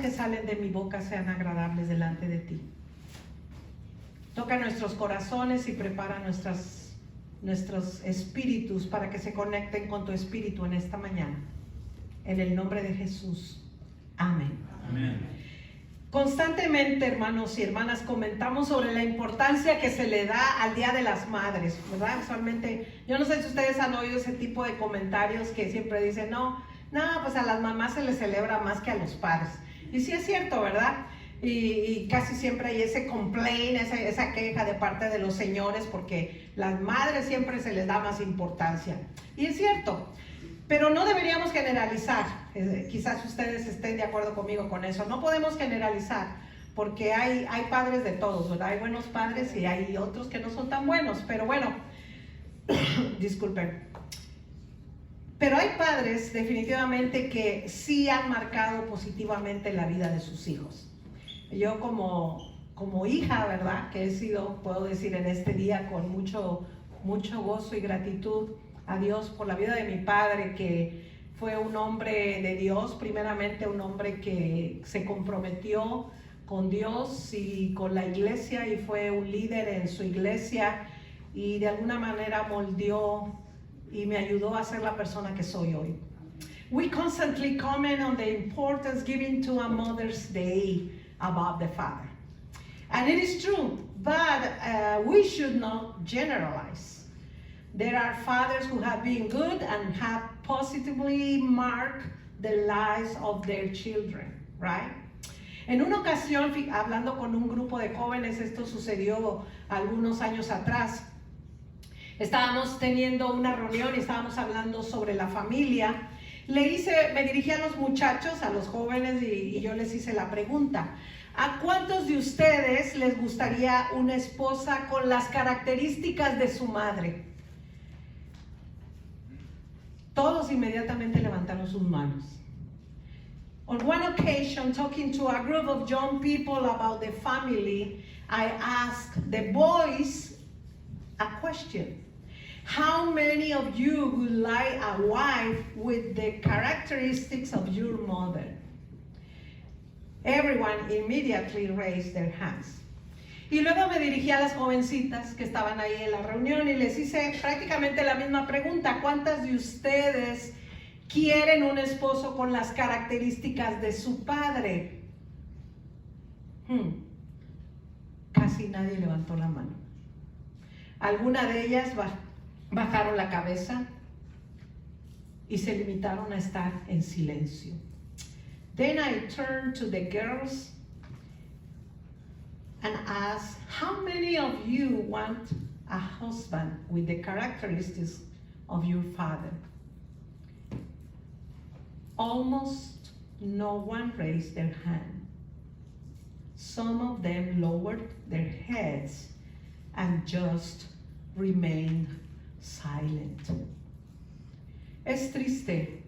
que salen de mi boca sean agradables delante de ti. Toca nuestros corazones y prepara nuestros espíritus para que se conecten con tu espíritu en esta mañana. En el nombre de Jesús. Amén. Amén. Constantemente, hermanos y hermanas, comentamos sobre la importancia que se le da al Día de las Madres, ¿verdad? Usualmente, yo no sé si ustedes han oído ese tipo de comentarios que siempre dicen, no, pues a las mamás se les celebra más que a los padres. Y sí es cierto, ¿verdad? Y casi siempre hay ese complaint, esa queja de parte de los señores, porque las madres siempre se les da más importancia. Y es cierto. Pero no deberíamos generalizar, quizás ustedes estén de acuerdo conmigo con eso, no podemos generalizar, porque hay padres de todos, ¿verdad? Hay buenos padres y hay otros que no son tan buenos, pero bueno, disculpen. Pero hay padres definitivamente que sí han marcado positivamente la vida de sus hijos. Yo como hija, ¿verdad? Que he sido, puedo decir en este día con mucho gozo y gratitud a Dios por la vida de mi padre, que fue un hombre de Dios, primeramente un hombre que se comprometió con Dios y con la iglesia y fue un líder en su iglesia y de alguna manera moldeó y me ayudó a ser la persona que soy hoy. We constantly comment on the importance given to a Mother's Day above the father. And it is true, but we should not generalize. There are fathers who have been good and have positively marked the lives of their children, right? En una ocasión, hablando con un grupo de jóvenes, esto sucedió algunos años atrás, estábamos teniendo una reunión y estábamos hablando sobre la familia. Me dirigí a los muchachos, a los jóvenes, y yo les hice la pregunta: ¿a cuántos de ustedes les gustaría una esposa con las características de su madre? Todos inmediatamente levantaron sus manos. On one occasion, talking to a group of young people about the family, I asked the boys a question. How many of you would like a wife with the characteristics of your mother? Everyone immediately raised their hands. Y luego me dirigí a las jovencitas que estaban ahí en la reunión y les hice prácticamente la misma pregunta: ¿cuántas de ustedes quieren un esposo con las características de su padre? Casi nadie levantó la mano. Algunas de ellas bajaron la cabeza y se limitaron a estar en silencio. Then I turned to the girls and asked, how many of you want a husband with the characteristics of your father? Almost no one raised their hand. Some of them lowered their heads and just remained silent. Es triste,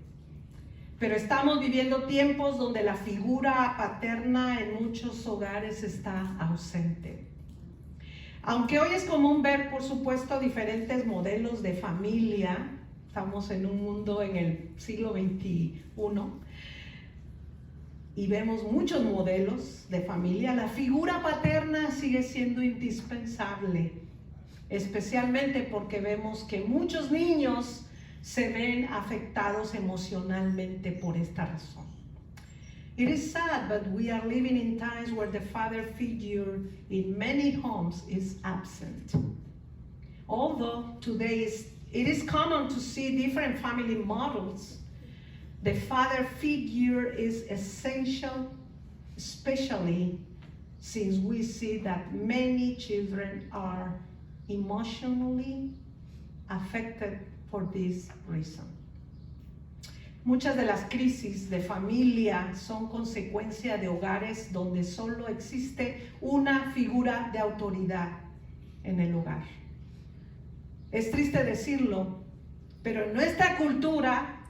pero estamos viviendo tiempos donde la figura paterna en muchos hogares está ausente. Aunque hoy es común ver, por supuesto, diferentes modelos de familia, estamos en un mundo en el siglo XXI y vemos muchos modelos de familia, la figura paterna sigue siendo indispensable, especialmente porque vemos que muchos niños se ven afectados emocionalmente por esta razón. It is sad, but we are living in times where the father figure in many homes is absent. Although today it is common to see different family models, the father figure is essential, especially since we see that many children are emotionally affected for this reason. Muchas de las crisis de familia son consecuencia de hogares donde solo existe una figura de autoridad en el hogar. Es triste decirlo, pero en nuestra cultura,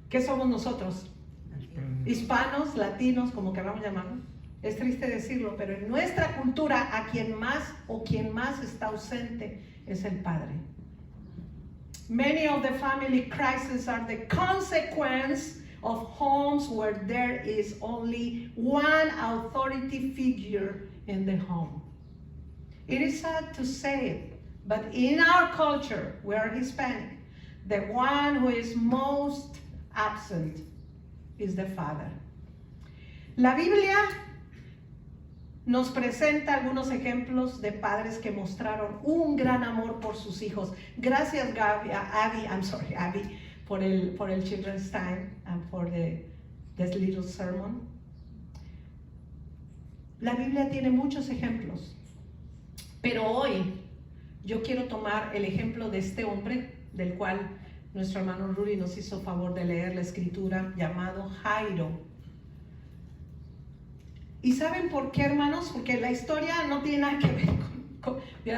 ¿qué somos nosotros? Hispanos, latinos, como queramos llamarlo. Es triste decirlo, pero en nuestra cultura a quien más está ausente es el padre. Many of the family crises are the consequence of homes where there is only one authority figure in the home. It is sad to say it, but in our culture, we are Hispanic, the one who is most absent is the father. La Biblia nos presenta algunos ejemplos de padres que mostraron un gran amor por sus hijos. Gracias, Abby, por el Children's Time and for this little sermon. La Biblia tiene muchos ejemplos, pero hoy yo quiero tomar el ejemplo de este hombre, del cual nuestro hermano Rudy nos hizo favor de leer la escritura, llamado Jairo. ¿Y saben por qué, hermanos? Porque la historia no tiene nada que ver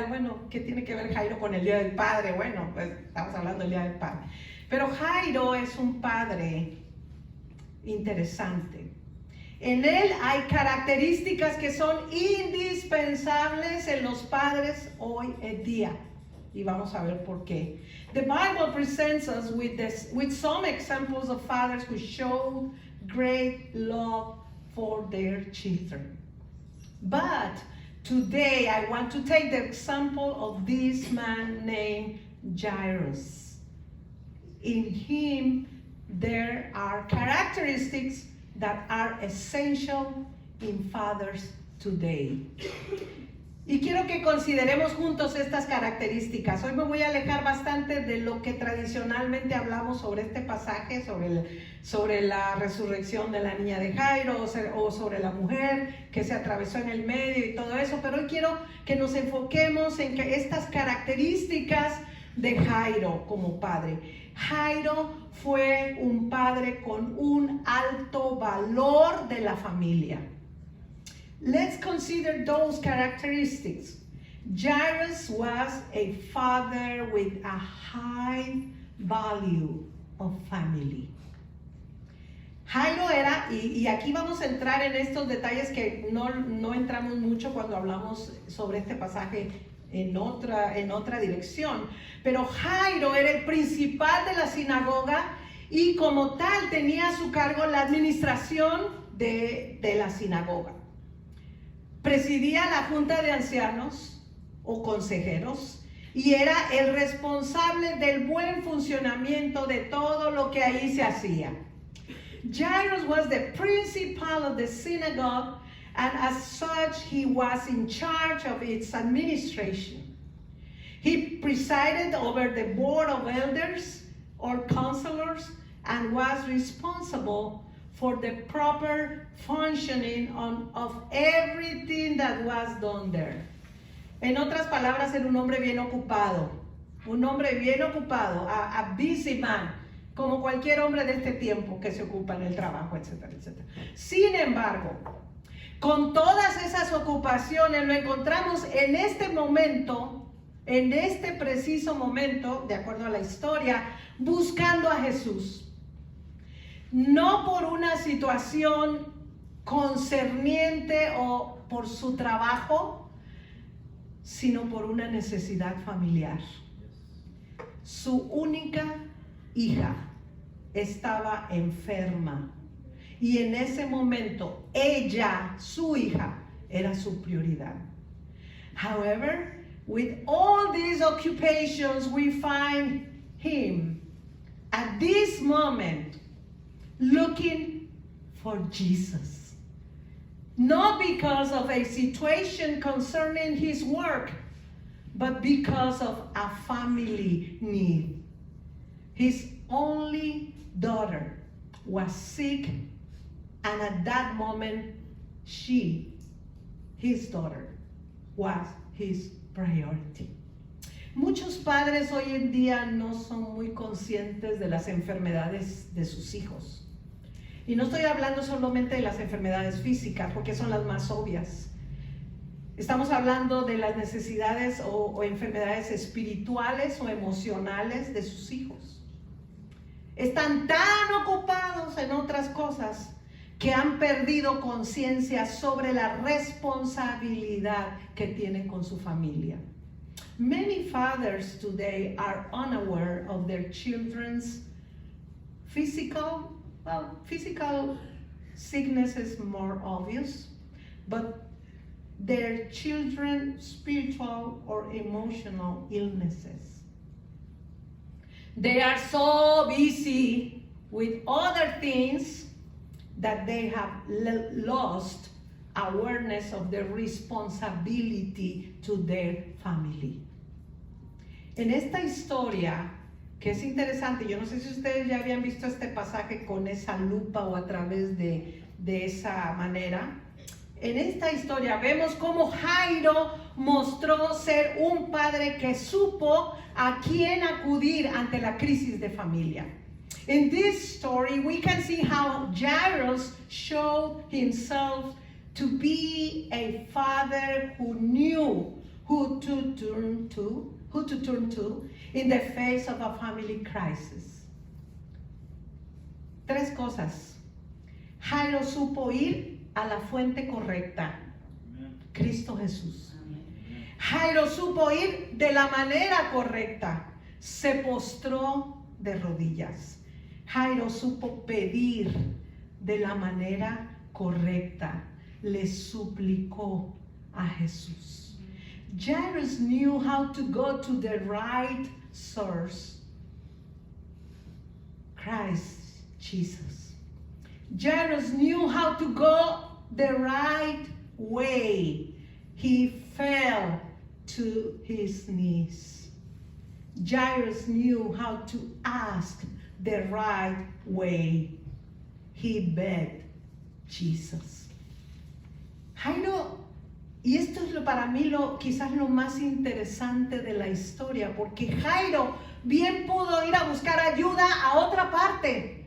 bueno, ¿qué tiene que ver Jairo con el Día del Padre? Bueno, pues estamos hablando del Día del Padre. Pero Jairo es un padre interesante. En él hay características que son indispensables en los padres hoy en día. Y vamos a ver por qué. The Bible presents us with some examples of fathers who show great love for their children. But today I want to take the example of this man named Jairus. In him there are characteristics that are essential in fathers today. Y quiero que consideremos juntos estas características. Hoy me voy a alejar bastante de lo que tradicionalmente hablamos sobre este pasaje, sobre la resurrección de la niña de Jairo o sobre la mujer que se atravesó en el medio y todo eso, pero hoy quiero que nos enfoquemos en que estas características de Jairo como padre. Jairo fue un padre con un alto valor de la familia. Let's consider those characteristics. Jairus was a father with a high value of family. Jairo era, y aquí vamos a entrar en estos detalles que no entramos mucho cuando hablamos sobre este pasaje en otra dirección, pero Jairo era el principal de la sinagoga y como tal tenía a su cargo la administración de la sinagoga. Presidía la junta de ancianos o consejeros y era el responsable del buen funcionamiento de todo lo que ahí se hacía. Jairus was the principal of the synagogue, and as such he was in charge of its administration. He presided over the board of elders or counselors and was responsible for the proper functioning of everything that was done there. En otras palabras, era un hombre bien ocupado, a busy man, como cualquier hombre de este tiempo que se ocupa en el trabajo, etcétera, etcétera. Sin embargo, con todas esas ocupaciones lo encontramos en este momento, en este preciso momento, de acuerdo a la historia, buscando a Jesús. No por una situación concerniente o por su trabajo, sino por una necesidad familiar. Su única hija estaba enferma y en ese momento ella, su hija, era su prioridad. However, with all these occupations, we find him at this moment looking for Jesus. Not because of a situation concerning his work, but because of a family need. His only daughter was sick, and at that moment, his daughter, was his priority. Muchos padres hoy en día no son muy conscientes de las enfermedades de sus hijos. Y no estoy hablando solamente de las enfermedades físicas, porque son las más obvias. Estamos hablando de las necesidades o enfermedades espirituales o emocionales de sus hijos. Están tan ocupados en otras cosas que han perdido conciencia sobre la responsabilidad que tienen con su familia. Many fathers today are unaware of their children's physical Well, physical sickness is more obvious, but their children, spiritual or emotional illnesses. They are so busy with other things that they have lost awareness of their responsibility to their family. En esta historia, que es interesante, yo no sé si ustedes ya habían visto este pasaje con esa lupa o a través de esa manera. En esta historia vemos cómo Jairo mostró ser un padre que supo a quién acudir ante la crisis de familia. In this story, we can see how Jairus showed himself to be a father who knew who to turn to in the face of a family crisis. Tres cosas. Jairo supo ir a la fuente correcta, Cristo Jesús. Jairo supo ir de la manera correcta, se postró de rodillas. Jairo supo pedir de la manera correcta, le suplicó a Jesús. Jairus knew how to go to the right source, Christ Jesus. Jairus knew how to go the right way. He fell to his knees. Jairus knew how to ask the right way. He begged Jesus. Jairo, y esto es para mí quizás lo más interesante de la historia, porque Jairo bien pudo ir a buscar ayuda a otra parte.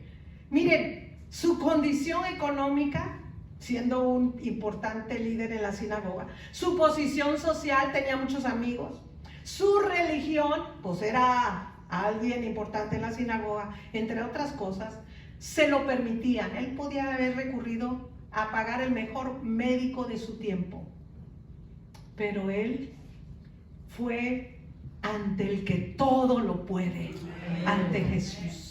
Miren, su condición económica, siendo un importante líder en la sinagoga, su posición social, tenía muchos amigos, su religión, pues era alguien importante en la sinagoga, entre otras cosas, se lo permitían. Él podía haber recurrido a pagar el mejor médico de su tiempo, pero él fue ante el que todo lo puede, ante Jesús.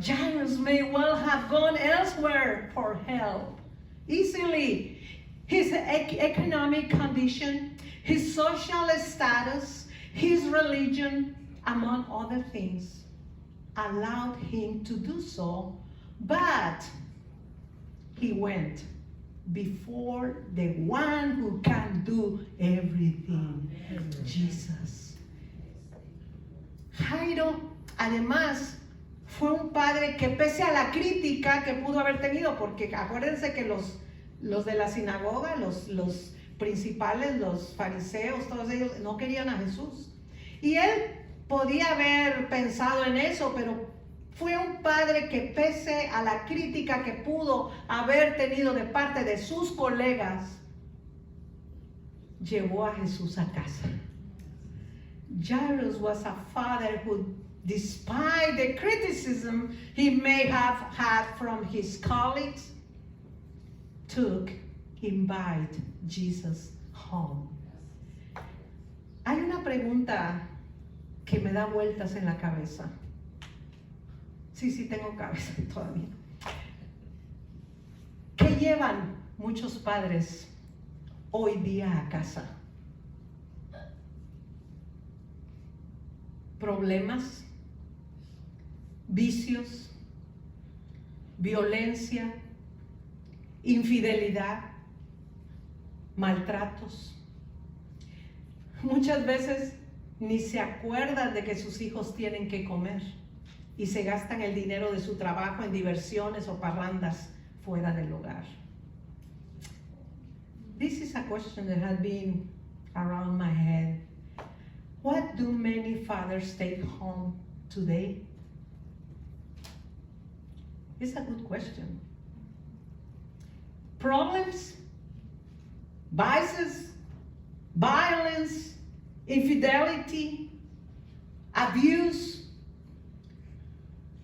Jairus may well have gone elsewhere for help easily. His economic condition, his social status, his religion, among other things, allowed him to do so, but he went before the one who can do everything, Jesus. Jairo, además, fue un padre que pese a la crítica que pudo haber tenido, porque acuérdense que los de la sinagoga, los principales, los fariseos, todos ellos no querían a Jesús. Y él podía haber pensado en eso, pero fue un padre que pese a la crítica que pudo haber tenido de parte de sus colegas, llevó a Jesús a casa. Jairus was a father who, despite the criticism he may have had from his colleagues, invite Jesus home. Hay una pregunta que me da vueltas en la cabeza. Sí, tengo cabeza todavía. ¿Qué llevan muchos padres hoy día a casa? Problemas, vicios, violencia, infidelidad, maltratos. Muchas veces ni se acuerdan de que sus hijos tienen que comer y se gastan el dinero de su trabajo en diversiones o parrandas fuera del hogar. This is a question that has been around my head. What do many fathers take home today? It's a good question. Problems, vices, violence, infidelity, abuse.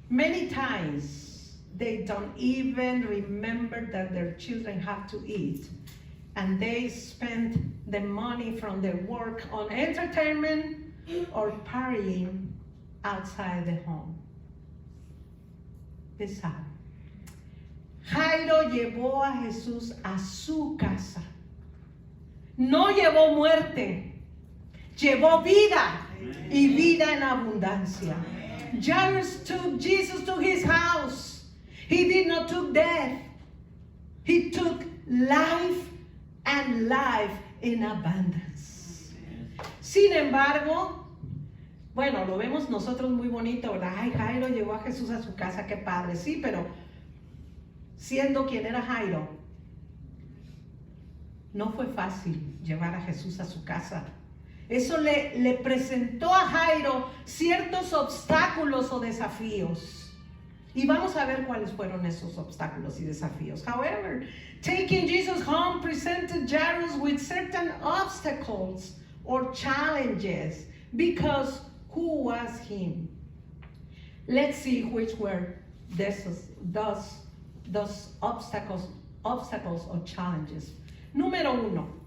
Many times they don't even remember that their children have to eat, and they spend the money from their work on entertainment or partying outside the home. It's sad. Jairo llevó a Jesús a su casa. No llevó muerte, llevó vida y vida en abundancia. Jairus took Jesus to his house. He did not took death. He took life and life in abundance. Sin embargo, bueno, lo vemos nosotros muy bonito, ¿verdad? Ay, Jairo llevó a Jesús a su casa, qué padre, sí, pero siendo quien era Jairo, no fue fácil llevar a Jesús a su casa. Eso le presentó a Jairo ciertos obstáculos o desafíos. Y vamos a ver cuáles fueron esos obstáculos y desafíos. However, taking Jesus home presented Jairus with certain obstacles or challenges because who was him? Let's see which were those obstacles or challenges. Número 1.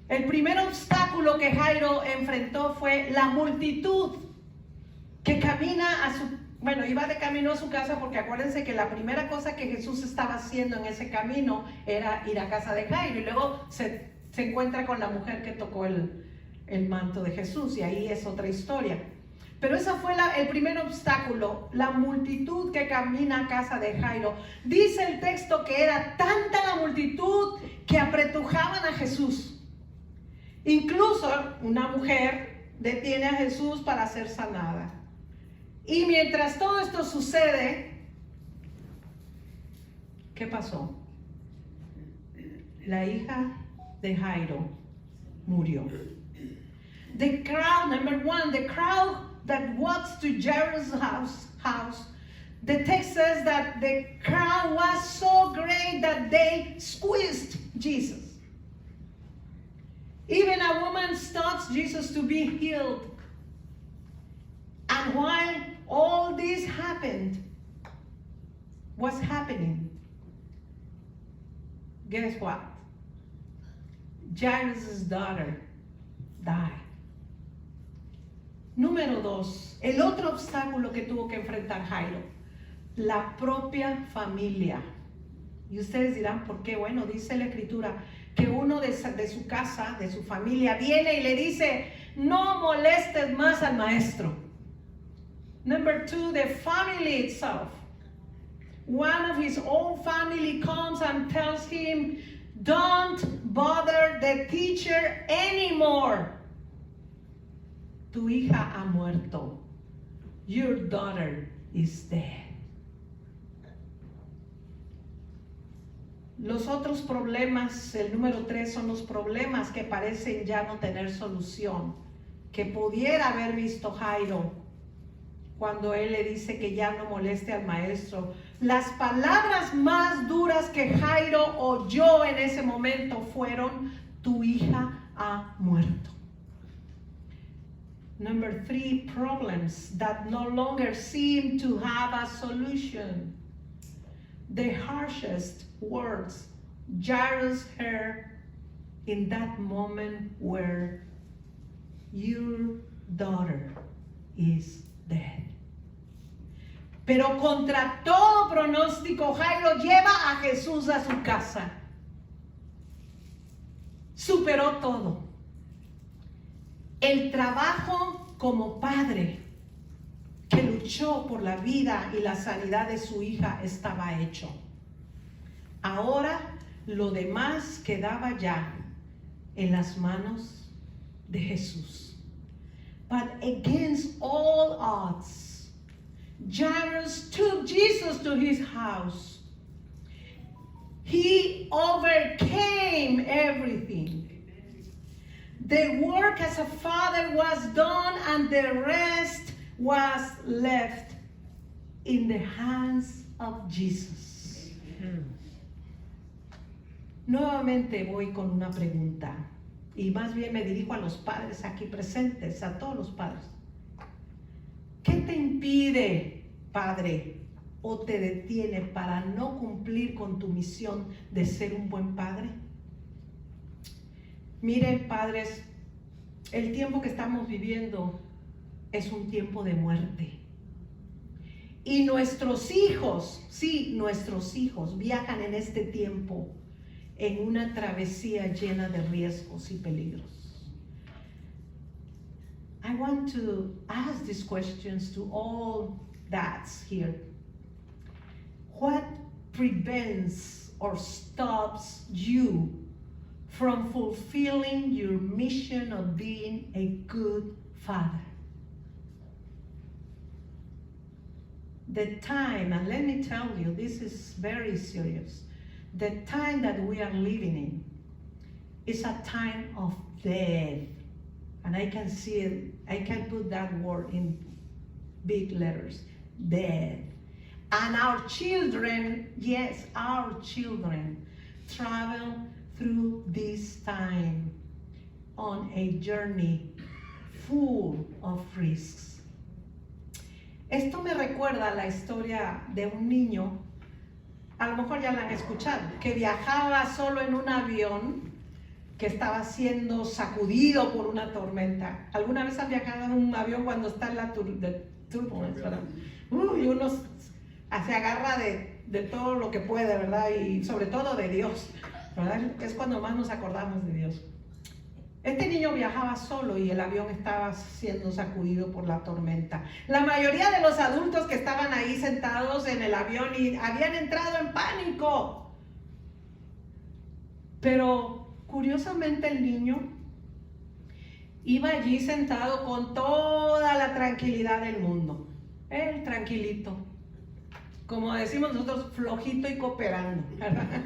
El primer obstáculo que Jairo enfrentó fue la multitud que iba de camino a su casa, porque acuérdense que la primera cosa que Jesús estaba haciendo en ese camino era ir a casa de Jairo, y luego se encuentra con la mujer que tocó el manto de Jesús, y ahí es otra historia. Pero ese fue el primer obstáculo, la multitud que camina a casa de Jairo. Dice el texto que era tanta la multitud que apretujaban a Jesús. Incluso una mujer detiene a Jesús para ser sanada. Y mientras todo esto sucede, ¿qué pasó? La hija de Jairo murió. The crowd, number 1, the crowd that walks to Jairus' house, the text says that the crowd was so great that they squeezed Jesus. Even a woman stops Jesus to be healed. And while all this happened, what's happening? Guess what? Jairus' daughter died. Número 2, el otro obstáculo que tuvo que enfrentar Jairo, la propia familia. Y ustedes dirán, ¿por qué? Bueno, dice la Escritura que uno de su casa, de su familia, viene y le dice, no molestes más al maestro. Number 2, the family itself. One of his own family comes and tells him, don't bother the teacher anymore. Tu hija ha muerto. Your daughter is dead. Los otros problemas, el número 3, son los problemas que parecen ya no tener solución, que pudiera haber visto Jairo cuando él le dice que ya no moleste al maestro. Las palabras más duras que Jairo oyó en ese momento fueron, tu hija ha muerto. Number 3, problems that no longer seem to have a solution. The harshest words Jairus heard in that moment were, your daughter is dead. Pero contra todo pronóstico, Jairo lleva a Jesús a su casa. Superó todo. El trabajo como padre que luchó por la vida y la sanidad de su hija estaba hecho. Ahora lo demás quedaba ya en las manos de Jesús. But against all odds, Jairus took Jesus to his house. He overcame everything. The work as a father was done, and the rest was left in the hands of Jesus. Nuevamente voy con una pregunta, y más bien me dirijo a los padres aquí presentes, a todos los padres. ¿Qué te impide, padre, o te detiene para no cumplir con tu misión de ser un buen padre? Miren, padres, el tiempo que estamos viviendo es un tiempo de muerte. Y nuestros hijos, sí, nuestros hijos viajan en este tiempo en una travesía llena de riesgos y peligros. I want to ask these questions to all dads here. What prevents or stops you from fulfilling your mission of being a good father? The time, and let me tell you, this is very serious. The time that we are living in is a time of death. And I can see it, I can put that word in big letters, death. And our children, yes, our children travel through this time on a journey full of risks. Esto me recuerda la historia de un niño, a lo mejor ya la han escuchado, que viajaba solo en un avión que estaba siendo sacudido por una tormenta. ¿Alguna vez han viajado en un avión cuando está en la turbulencia? Y uno se agarra de todo lo que puede, ¿verdad? Y sobre todo de Dios, ¿verdad? Es cuando más nos acordamos de Dios. Este niño viajaba solo y el avión estaba siendo sacudido por la tormenta. La mayoría de los adultos que estaban ahí sentados en el avión y habían entrado en pánico. Pero curiosamente el niño iba allí sentado con toda la tranquilidad del mundo. Él tranquilito, como decimos nosotros, flojito y cooperando, ¿verdad?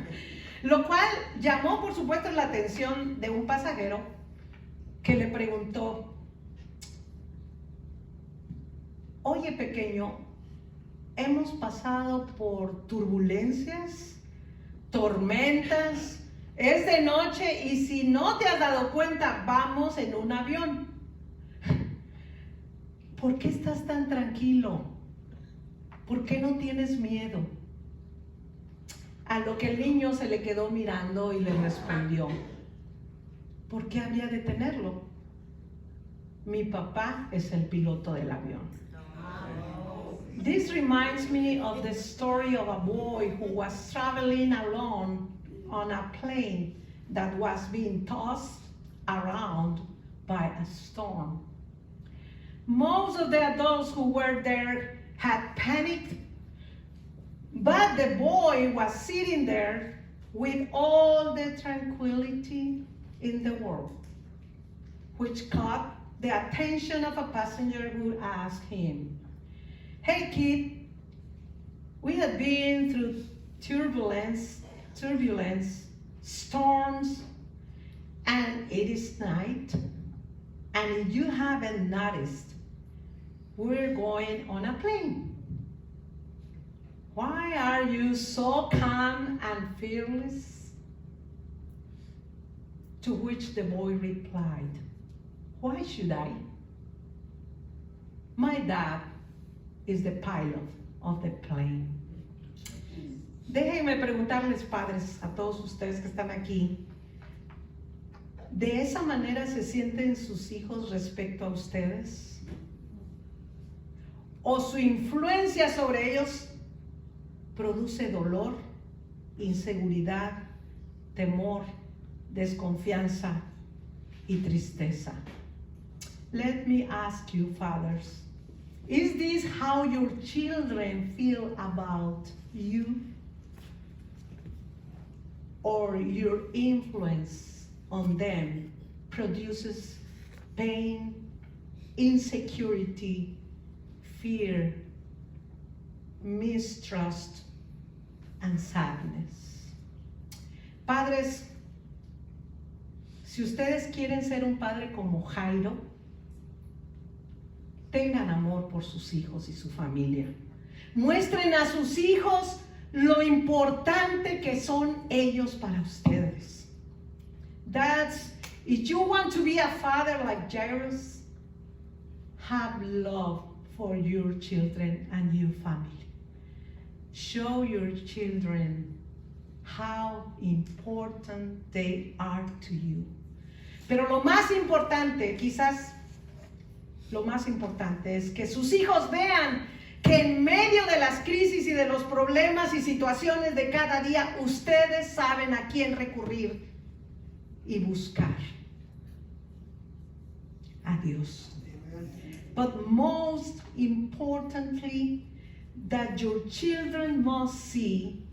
Lo cual llamó por supuesto la atención de un pasajero que le preguntó: oye pequeño, hemos pasado por turbulencias, tormentas, es de noche y si no te has dado cuenta, vamos en un avión. ¿Por qué estás tan tranquilo? ¿Por qué no tienes miedo? A lo que el niño se le quedó mirando y le respondió: ¿por qué habría de tenerlo? Mi papá es el piloto del avión. This reminds me of the story of a boy who was traveling alone on a plane that was being tossed around by a storm. Most of the adults who were there had panicked, but the boy was sitting there with all the tranquility in the world, which caught the attention of a passenger who asked him, "Hey kid, we have been through turbulence, storms, and it is night, and if you haven't noticed, we're going on a plane. Why are you so calm and fearless?" To which the boy replied, "Why should I? My dad is the pilot of the plane." Déjenme preguntarles, padres, a todos ustedes que están aquí, ¿de esa manera se sienten sus hijos respecto a ustedes? ¿O su influencia sobre ellos produce dolor, inseguridad, temor, desconfianza y tristeza? Let me ask you, fathers, is this how your children feel about you? Or your influence on them produces pain, insecurity, fear, mistrust, and sadness? Padres, si ustedes quieren ser un padre como Jairo, tengan amor por sus hijos y su familia. Muestren a sus hijos lo importante que son ellos para ustedes. That's, if you want to be a father like Jairus, have love for your children and your family. Show your children how important they are to you. Pero lo más importante, quizás lo más importante, es que sus hijos vean que en medio de las crisis y de los problemas y situaciones de cada día, ustedes saben a quién recurrir y buscar a Dios. But most importantly, that your children must see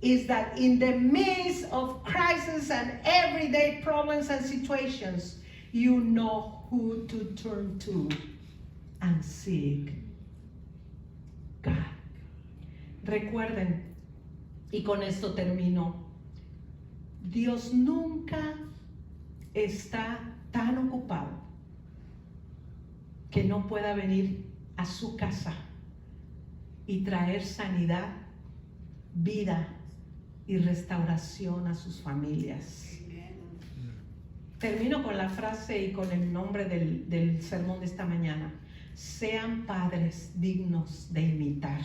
is that in the midst of crisis and everyday problems and situations, you know who to turn to and seek God. Recuerden, y con esto termino, Dios nunca está tan ocupado que no pueda venir a su casa y traer sanidad, vida y restauración a sus familias. Termino con la frase y con el nombre del sermón de esta mañana. Sean padres dignos de imitar.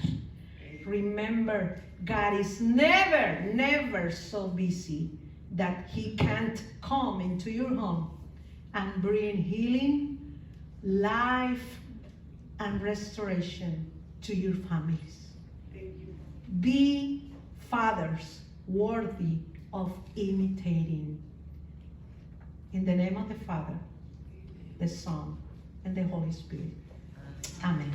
Remember, God is never so busy that He can't come into your home and bring healing, life, and restoration to your families. Be fathers worthy of imitating. In the name of the Father, the Son, and the Holy Spirit. Amen.